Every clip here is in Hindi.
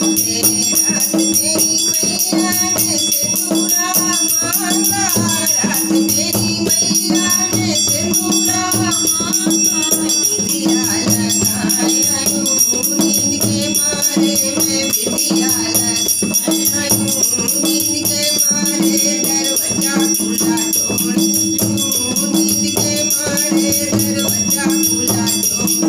रात मेरी मैया ने सिंदूरा मांगा, रात मेरी मैया ने सिंदूरा मांगा। बिंदिया लगाया यूं नींद के मारे मैं, बिंदिया लगाया यूं नींद के मारे, दरवाजा खुला छोड़ यूं नींद के मारे, दरवाजा खुला छोड़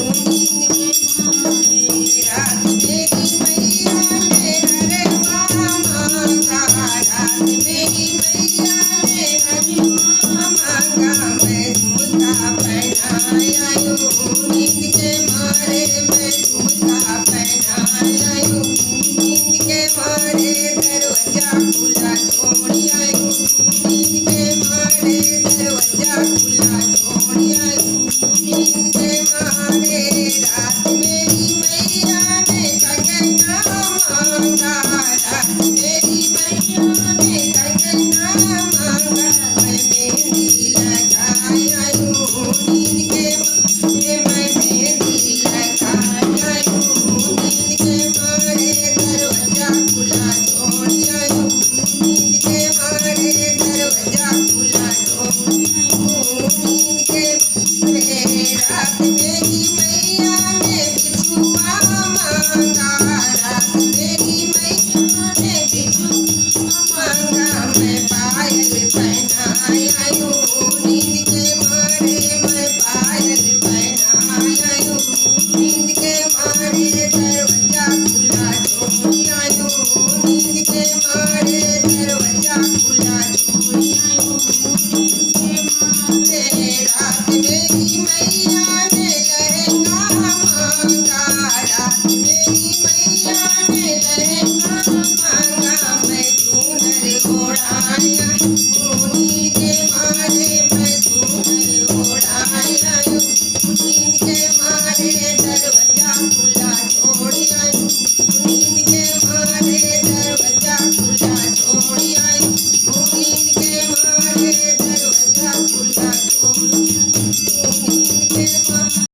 नींद के मारे। रात मेरी मैया ने हरवा मांगा, रात मेरी मैया ने हरवा मांगा। मैं झुमका पहनाया यूं नींद के मारे, मैं झुमका पहनाया यूं नींद के मारे, दरवाजा खुला छोड़ आयूं नींद के मारे, दरवाजा खुला छोड़ आयूं नींद के मारे। रात मेरी मैया ने कंगना मांगा,